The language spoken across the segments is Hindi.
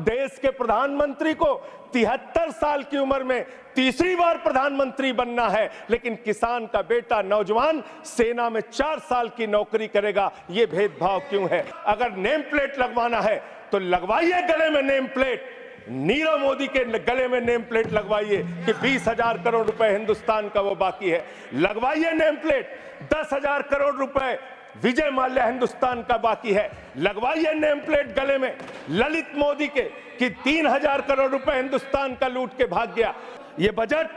देश के प्रधानमंत्री को 73 साल की उम्र में तीसरी बार प्रधानमंत्री बनना है, लेकिन किसान का बेटा नौजवान सेना में 4 साल की नौकरी करेगा। ये भेदभाव क्यों है? अगर नेम प्लेट लगवाना है तो लगवाइए गले में नेम प्लेट। नीरव मोदी के गले में नेम प्लेट लगवाइए कि 20,000 करोड़ रुपए हिंदुस्तान का वो बाकी है। लगवाइए नेम प्लेट 10,000 करोड़ रुपए विजय माल्या हिंदुस्तान का बाकी है। लगवाइए नेम प्लेट गले में ललित मोदी के कि 3,000 करोड़ रुपए हिंदुस्तान का लूट के भाग गया। ये बजट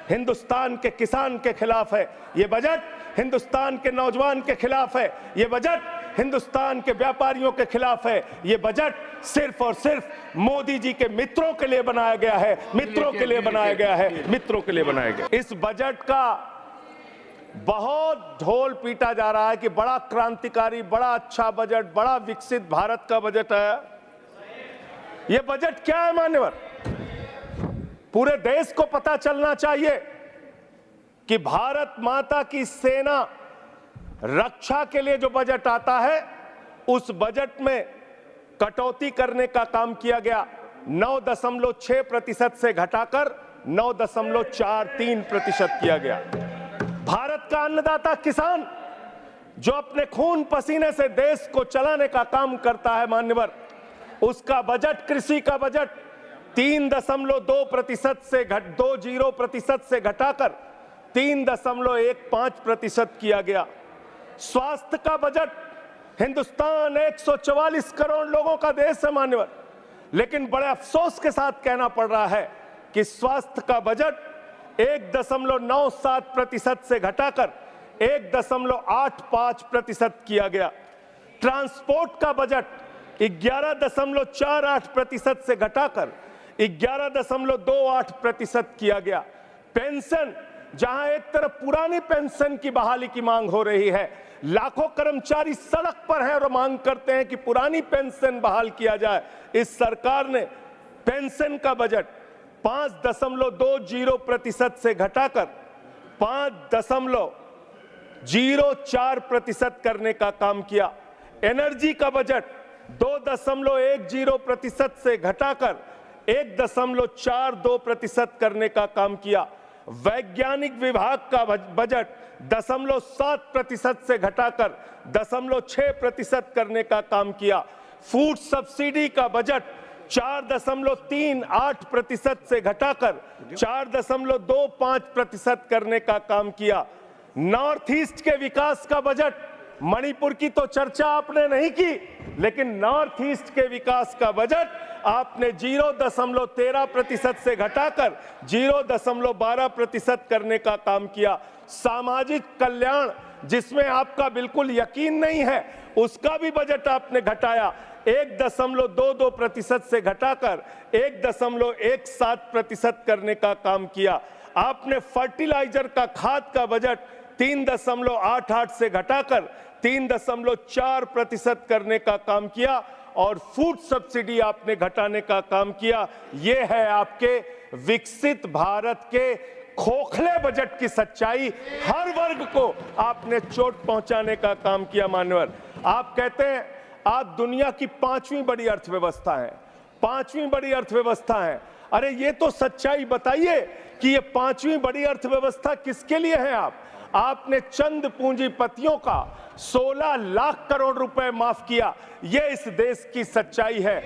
हिंदुस्तान के किसान के खिलाफ है। ये बजट हिंदुस्तान के नौजवान के खिलाफ है। ये बजट हिंदुस्तान के व्यापारियों के खिलाफ है। ये बजट सिर्फ और सिर्फ मोदी जी के मित्रों के लिए बनाया गया है, मित्रों के लिए बनाया गया है, मित्रों के लिए बनाया गया। इस बजट का बहुत ढोल पीटा जा रहा है कि बड़ा क्रांतिकारी, बड़ा अच्छा बजट, बड़ा विकसित भारत का बजट है। यह बजट क्या है मान्यवर? पूरे देश को पता चलना चाहिए कि भारत माता की सेना रक्षा के लिए जो बजट आता है, उस बजट में कटौती करने का काम किया गया। 9.6% से घटाकर 9.43% किया गया। भारत का अन्नदाता किसान जो अपने खून पसीने से देश को चलाने का काम करता है मान्यवर, उसका बजट, कृषि का बजट 3.2% से घटाकर 3.15% किया गया। स्वास्थ्य का बजट, हिंदुस्तान 144 करोड़ लोगों का देश है मान्यवर, लेकिन बड़े अफसोस के साथ कहना पड़ रहा है कि स्वास्थ्य का बजट 1.97% से घटाकर 1.85% किया गया। ट्रांसपोर्ट का बजट 11.48% से घटाकर 11.28% किया गया। पेंशन, जहां एक तरफ पुरानी पेंशन की बहाली की मांग हो रही है, लाखों कर्मचारी सड़क पर हैं और मांग करते हैं कि पुरानी पेंशन बहाल किया जाए, इस सरकार ने पेंशन का बजट 5.20% से घटाकर 5.04% करने का काम किया। एनर्जी का बजट 2.10% से घटाकर 1.42% करने का काम किया। वैज्ञानिक विभाग का बजट 0.7% से घटाकर 0.6% करने का काम किया। फूड सब्सिडी का बजट 4.38% से घटाकर 4.25% करने का काम किया। नॉर्थ ईस्ट के विकास का बजट, मणिपुर की तो चर्चा आपने नहीं की, लेकिन नॉर्थ ईस्ट के विकास का बजट आपने 0.13% से घटाकर 0.12% करने का काम किया। सामाजिक कल्याण, जिसमें आपका बिल्कुल यकीन नहीं है, उसका भी बजट आपने घटाया। 1.22% से घटाकर 1.17% करने का काम किया। आपने फर्टिलाइजर का, खाद का बजट 3.88 से घटाकर 3.4% करने का काम किया और फूड सब्सिडी आपने घटाने का काम किया। यह है आपके विकसित भारत के खोखले बजट की सच्चाई। हर वर्ग को आपने चोट पहुंचाने का काम किया मान्यवर। आप कहते हैं आप दुनिया की 5वीं बड़ी अर्थव्यवस्था है, 5वीं बड़ी अर्थव्यवस्था है। अरे ये तो सच्चाई बताइए कि ये 5वीं बड़ी अर्थव्यवस्था किसके लिए है? आपने चंद पूंजीपतियों का 16 लाख करोड़ रुपए माफ किया। ये इस देश की सच्चाई है।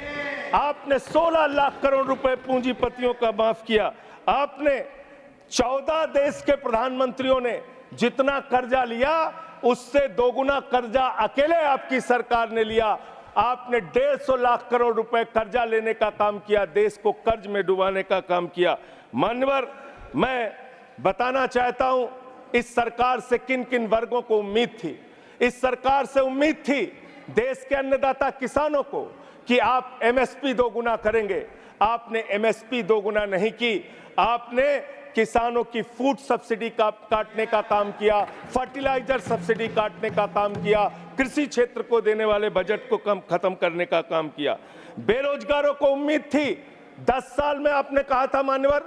आपने 16 लाख करोड़ रुपए पूंजीपतियों का माफ किया। आपने 14 देश के प्रधानमंत्रियों ने जितना कर्जा लिया, उससे दोगुना कर्जा अकेले आपकी सरकार ने लिया। आपने 150 लाख करोड़ रुपए कर्जा लेने का काम किया, देश को कर्ज में डुबाने का काम किया। मान्यवर, मैं बताना चाहता हूं इस सरकार से किन किन वर्गों को उम्मीद थी। इस सरकार से उम्मीद थी देश के अन्नदाता किसानों को कि आप एमएसपी दोगुना करेंगे। आपने एमएसपी दोगुना नहीं की, आपने किसानों की फूड सब्सिडी का काटने का काम किया, फर्टिलाइजर सब्सिडी काटने का काम किया, कृषि क्षेत्र को देने वाले बजट को खत्म करने का काम किया। बेरोजगारों को उम्मीद थी, 10 साल में आपने कहा था मान्यवर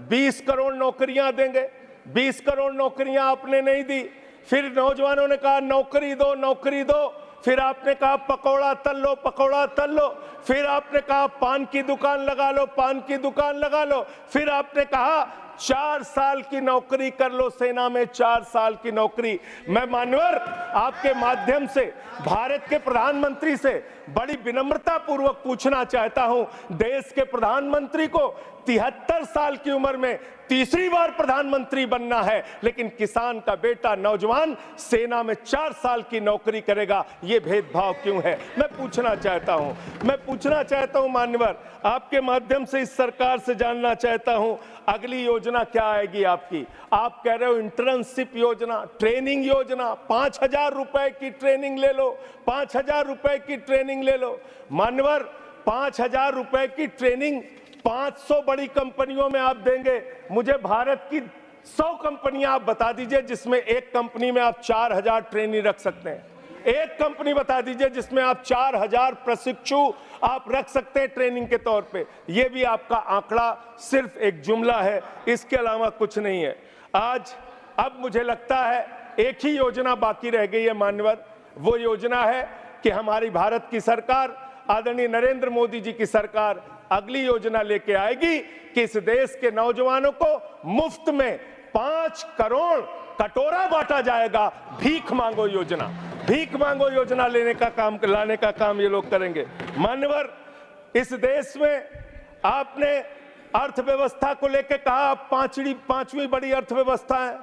20 करोड़ नौकरियां देंगे, 20 करोड़ नौकरियां आपने नहीं दी। फिर नौजवानों ने कहा नौकरी दो, नौकरी दो। फिर आपने कहा पकौड़ा तल लो, पकौड़ा तल लो, फिर आपने कहा पान की दुकान लगा लो, पान की दुकान लगा लो, फिर आपने कहा 4 साल की नौकरी कर लो सेना में, 4 साल की नौकरी। मैं मान्यवर आपके माध्यम से भारत के प्रधानमंत्री से बड़ी विनम्रता पूर्वक पूछना चाहता हूं, देश के प्रधानमंत्री को 73 साल की उम्र में तीसरी बार प्रधानमंत्री बनना है, लेकिन किसान का बेटा नौजवान सेना में 4 साल की नौकरी करेगा, ये भेदभाव क्यों है? मैं पूछना चाहता हूं मान्यवर, आपके माध्यम से इस सरकार से जानना चाहता हूं, अगली योजना क्या आएगी आपकी? आप कह रहे हो इंटर्नशिप योजना, ट्रेनिंग योजना, 5,000 रुपए की ट्रेनिंग ले लो, 5,000 रुपए की ट्रेनिंग ले लो। मान्यवर 5,000 रुपए की ट्रेनिंग 500 बड़ी कंपनियों में आप देंगे, मुझे भारत की 100 कंपनियां आप बता दीजिए जिसमें एक कंपनी में आप 4,000 ट्रेनी रख सकते हैं। एक कंपनी बता दीजिए जिसमें आप 4,000 प्रशिक्षु आप रख सकते हैं ट्रेनिंग के तौर पे। ये भी आपका आंकड़ा सिर्फ एक जुमला है, इसके अलावा कुछ नहीं है। अब मुझे लगता है एक ही योजना बाकी रह गई है मान्यवर, वो योजना है कि हमारी भारत की सरकार, आदरणीय नरेंद्र मोदी जी की सरकार अगली योजना लेके आएगी कि इस देश के नौजवानों को मुफ्त में 5 करोड़ कटोरा बांटा जाएगा। भीख मांगो योजना, भीख मांगो योजना लाने का काम ये लोग करेंगे। मान्यवर इस देश में आपने अर्थव्यवस्था को लेकर कहा पांचवी बड़ी अर्थव्यवस्था है,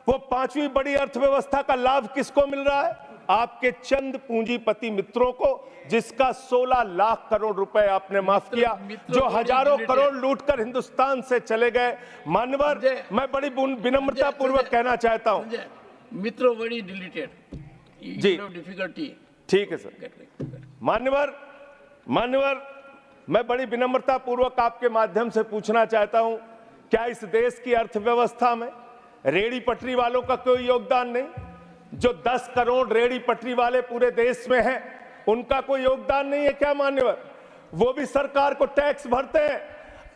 वो 5वीं बड़ी अर्थव्यवस्था का लाभ किसको मिल रहा है? आपके चंद पूंजीपति मित्रों को, जिसका 16 लाख करोड़ रुपए आपने माफ किया, जो हजारों करोड़ लूटकर हिंदुस्तान से चले गए। मान्यवर मैं बड़ी विनम्रता पूर्वक कहना चाहता हूं, मित्रों बड़ी डिलीटेड जी, डिफिकल्टी, ठीक है सर। मान्यवर मैं बड़ी विनम्रता पूर्वक आपके माध्यम से पूछना चाहता हूं, क्या इस देश की अर्थव्यवस्था में रेहड़ी पटरी वालों का कोई योगदान नहीं? जो 10 करोड़ रेहड़ी पटरी वाले पूरे देश में हैं, उनका कोई योगदान नहीं है क्या मान्यवर? वो भी सरकार को टैक्स भरते हैं।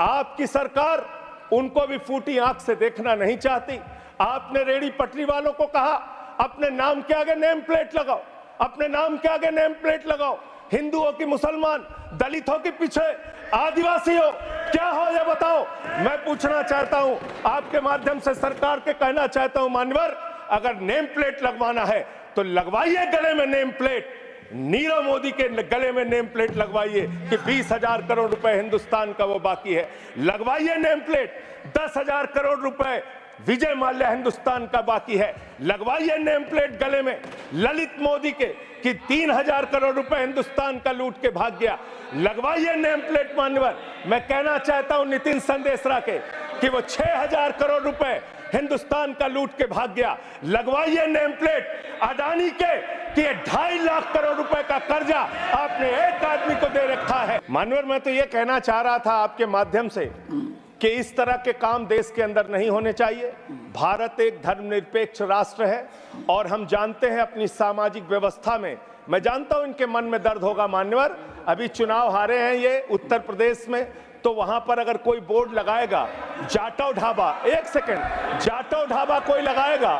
आपकी सरकार उनको भी फूटी आंख से देखना नहीं चाहती। आपने रेहड़ी पटरी वालों को कहा अपने नाम के आगे नेम प्लेट लगाओ, अपने नाम के आगे नेम प्लेट लगाओ। हिंदुओं की, मुसलमान, दलितों के पीछे आदिवासी हो, क्या हो ये बताओ। मैं पूछना चाहता हूं आपके माध्यम से सरकार के कहना चाहता हूं मान्यवर, अगर नेम प्लेट लगवाना है तो लगवाइए गले में नेम प्लेट, नीरव मोदी के गले में नेम प्लेट लगवाइए कि 20,000 करोड़ रुपए हिंदुस्तान का वो बाकी है, लगवाइए नेम प्लेट। 10,000 करोड़ रुपए विजय माल्या हिंदुस्तान का बाकी है, लगवाइए नेम प्लेट गले में ललित मोदी के कि 3,000 करोड़ रुपए हिंदुस्तान का लूट के भाग गया, लगवाइए नेम प्लेट। मान्यवर मैं कहना चाहता हूं नितिन संदेशरा के कि वो 6,000 करोड़ रुपए हिंदुस्तान का लूट के भाग गया, लगवाइए नेम प्लेट। अडानी के कि 2.5 लाख करोड़ रुपए का कर्जा आपने एक आदमी को दे रखा है। मान्यवर मैं तो ये कहना चाह रहा था आपके माध्यम से कि इस तरह के काम देश के अंदर नहीं होने चाहिए। भारत एक धर्मनिरपेक्ष राष्ट्र है और हम जानते हैं अपनी सामाजिक व्यवस्था में, मैं जानता हूं इनके मन में दर्द होगा मान्यवर, अभी चुनाव हारे हैं ये उत्तर प्रदेश में, तो वहां पर अगर कोई बोर्ड लगाएगा जाटव ढाबा, एक सेकंड, जाटव ढाबा कोई लगाएगा,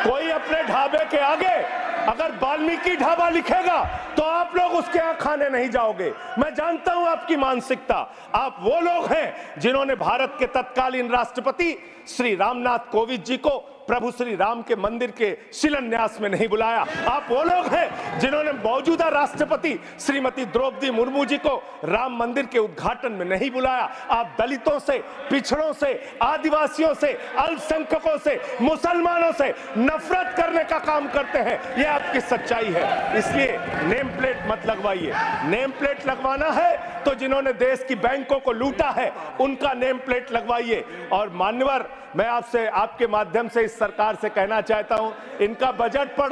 कोई अपने ढाबे के आगे अगर वाल्मीकि ढाबा लिखेगा तो आप लोग उसके यहाँ खाने नहीं जाओगे। मैं जानता हूं आपकी मानसिकता, आप वो लोग हैं जिन्होंने भारत के तत्कालीन राष्ट्रपति श्री रामनाथ कोविंद जी को प्रभु श्री राम के मंदिर के शिलान्यास में नहीं बुलाया। आप वो लोग हैं जिन्होंने मौजूदा राष्ट्रपति श्रीमती द्रौपदी मुर्मू जी को राम मंदिर के उद्घाटन में नहीं बुलाया। आप दलितों से, पिछड़ों से, आदिवासियों से, अल्पसंख्यकों से, मुसलमानों से नफरत करने का काम करते हैं, यह आपकी सच्चाई है। इसलिए नेम प्लेट मत लगवाइए। नेम प्लेट लगवाना है तो जिन्होंने देश की बैंकों को लूटा है उनका नेम प्लेट लगवाइए। और मान्यवर मैं आपसे, आपके माध्यम से इस सरकार से कहना चाहता हूं, इनका बजट पड़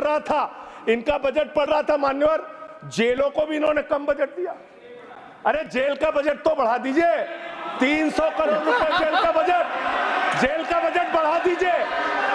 रहा था मान्यवर, जेलों को भी इन्होंने कम बजट दिया। अरे जेल का बजट तो बढ़ा दीजिए, 300 करोड़ रुपए जेल का बजट बढ़ा दीजिए।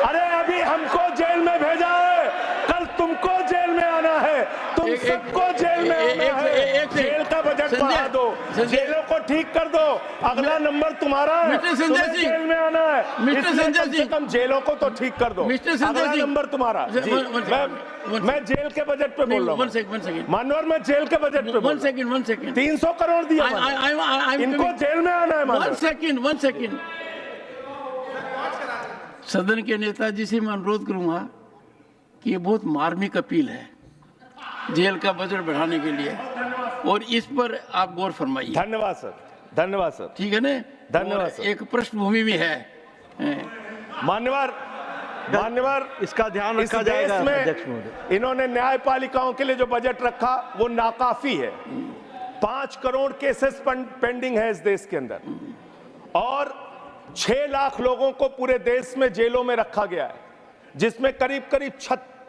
अरे अभी हमको जेल में भेजा है, कल तुमको जेल में आना है, तुम तुम सबको जेल में आना है। जेल का बजट बढ़ा दो, जेलों को ठीक कर दो, अगला नंबर तुम्हारा है, तुम्हें जेल में आना है। इसलिए कम से कम जेलों को तो ठीक कर दो, अगला नंबर तुम्हारा। मैं जेल के बजट पे बोल रहा हूँ मानवर, मैं जेल के बजट पे 1 सेकंड 300 करोड़ दिया, इनको जेल में आना है। 1 सेकंड सदन के नेताजी से मैं अनुरोध करूंगा कि ये बहुत मार्मिक अपील है जेल का बजट बढ़ाने के लिए, और इस पर आप गौर फरमाइए। धन्यवाद सर, धन्यवाद सर। ठीक है ना, धन्यवाद सर। एक पृष्ठभूमि भी है मान्यवर, इसका ध्यान रखा जाएगा। में इन्होंने न्यायपालिकाओं के लिए जो बजट रखा वो नाकाफी है। 5 करोड़ केसेस पेंडिंग है इस देश के अंदर, और 6 लाख लोगों को पूरे देश में जेलों में रखा गया है, जिसमें करीब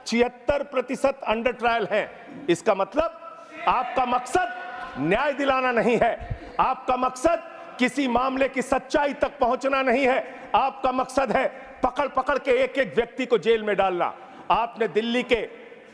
76% अंडर ट्रायल है। इसका मतलब आपका मकसद न्याय दिलाना नहीं है, आपका मकसद किसी मामले की सच्चाई तक पहुंचना नहीं है, आपका मकसद है पकड़ पकड़ के एक एक व्यक्ति को जेल में डालना। आपने दिल्ली के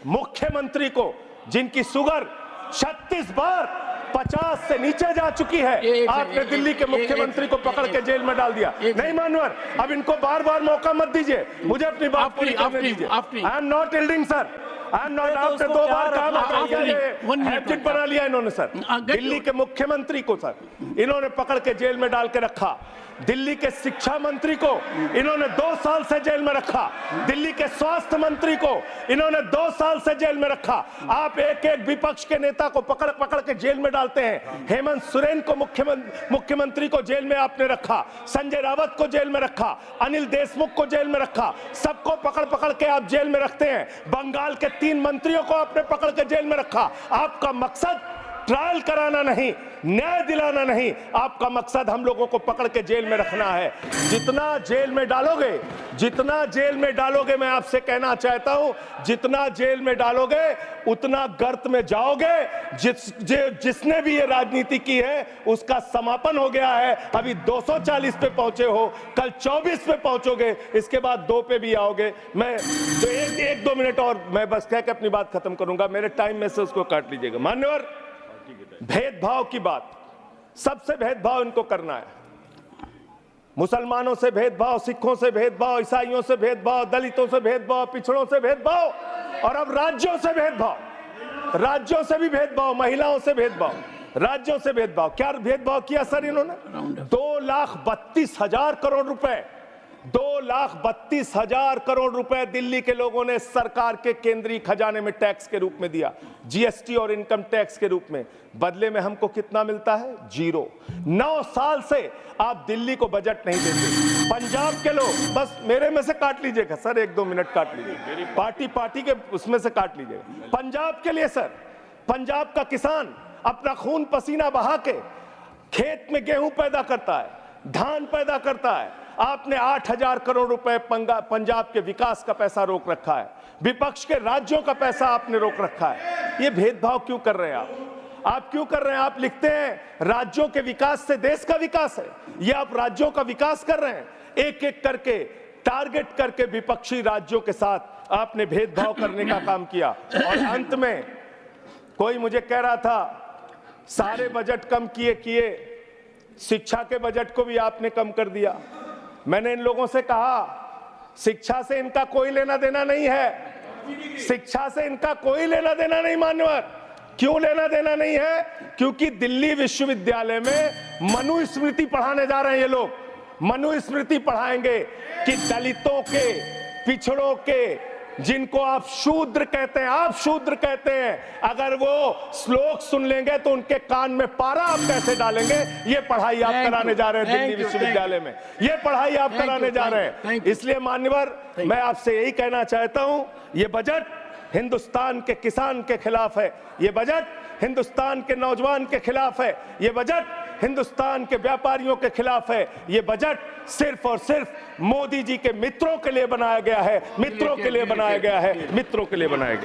मुख्यमंत्री को, जिनकी शुगर 36 बार 50 से नीचे जा चुकी है, आपने दिल्ली के मुख्यमंत्री को पकड़ के जेल में डाल दिया। नहीं मानवर, अब इनको बार बार मौका मत दीजिए, मुझे अपनी बात पूरी करने दीजिए। I am not yielding sir, I am not. आपने 2 बार काम हैबिट बना लिया इन्होंने सर। दिल्ली के मुख्यमंत्री को सर इन्होंने पकड़ के जेल में डाल के रखा, दिल्ली के शिक्षा मंत्री को इन्होंने 2 साल से जेल में रखा, दिल्ली के स्वास्थ्य मंत्री को इन्होंने 2 साल से जेल में रखा। आप एक एक विपक्ष के नेता को पकड़ पकड़ के जेल में डालते हैं। हेमंत सोरेन को मुख्यमंत्री को जेल में आपने रखा, संजय रावत को जेल में रखा, अनिल देशमुख को जेल में रखा, सबको पकड़ पकड़ के आप जेल में रखते हैं। बंगाल के 3 मंत्रियों को आपने पकड़ के जेल में रखा। आपका मकसद ट्रायल कराना नहीं, न्याय दिलाना नहीं, आपका मकसद हम लोगों को पकड़ के जेल में रखना है। जितना जेल में डालोगे, मैं आपसे कहना चाहता हूं, जितना जेल में डालोगे उतना गर्त में जाओगे। जिसने भी ये राजनीति की है उसका समापन हो गया है। अभी 240 पे पहुंचे हो, कल 24 पे पहुंचोगे, इसके बाद 2 पे भी आओगे। मैं तो 1-2 मिनट और मैं बस कह के अपनी बात खत्म करूंगा, मेरे टाइम में से उसको काट लीजिएगा। मान्यवर, भेदभाव की बात, सबसे भेदभाव इनको करना है। मुसलमानों से भेदभाव, सिखों से भेदभाव, ईसाइयों से भेदभाव, दलितों से भेदभाव, पिछड़ों से भेदभाव, और अब राज्यों से भेदभाव, राज्यों से भी भेदभाव, महिलाओं से भेदभाव, राज्यों से भेदभाव। क्या भेदभाव किया सर इन्होंने? 2,32,000 करोड़ रुपए, 2,32,000 करोड़ रुपए दिल्ली के लोगों ने सरकार के केंद्रीय खजाने में टैक्स के रूप में दिया, जीएसटी और इनकम टैक्स के रूप में। बदले में हमको कितना मिलता है? 0। 9 साल से आप दिल्ली को बजट नहीं देते। पंजाब के लोग, बस मेरे में से काट लीजिएगा सर, 1-2 मिनट काट लीजिए, पार्टी के उसमें से काट लीजिएगा। पंजाब के लिए सर, पंजाब का किसान अपना खून पसीना बहा के खेत में गेहूं पैदा करता है, धान पैदा करता है। आपने 8,000 करोड़ रुपए पंजाब के विकास का पैसा रोक रखा है, विपक्ष के राज्यों का पैसा आपने रोक रखा है। ये भेदभाव क्यों कर रहे हैं आप क्यों कर रहे हैं? आप लिखते हैं राज्यों के विकास से देश का विकास है, ये आप राज्यों का विकास कर रहे हैं। एक एक करके टारगेट करके विपक्षी राज्यों के साथ आपने भेदभाव करने का काम किया। और अंत में कोई मुझे कह रहा था सारे बजट कम किए, शिक्षा के बजट को भी आपने कम कर दिया। मैंने इन लोगों से कहा शिक्षा से इनका कोई लेना देना नहीं है, शिक्षा से इनका कोई लेना देना नहीं। मान्यवर, क्यों लेना देना नहीं है? क्योंकि दिल्ली विश्वविद्यालय में मनुस्मृति पढ़ाने जा रहे हैं ये लोग। मनुस्मृति पढ़ाएंगे कि दलितों के, पिछड़ों के, जिनको आप शूद्र कहते हैं, अगर वो श्लोक सुन लेंगे तो उनके कान में पारा आप कैसे डालेंगे? ये पढ़ाई आप कराने जा रहे हैं दिल्ली विश्वविद्यालय में, ये पढ़ाई आप कराने जा रहे हैं। इसलिए मान्यवर, मैं आपसे यही कहना चाहता हूं, ये बजट हिंदुस्तान के किसान के खिलाफ है, ये बजट हिंदुस्तान के नौजवान के खिलाफ है, ये बजट हिंदुस्तान के व्यापारियों के खिलाफ है। ये बजट सिर्फ और सिर्फ मोदी जी के मित्रों के लिए बनाया गया है, मित्रों के लिए बनाया गया है, मित्रों के लिए बनाया गया।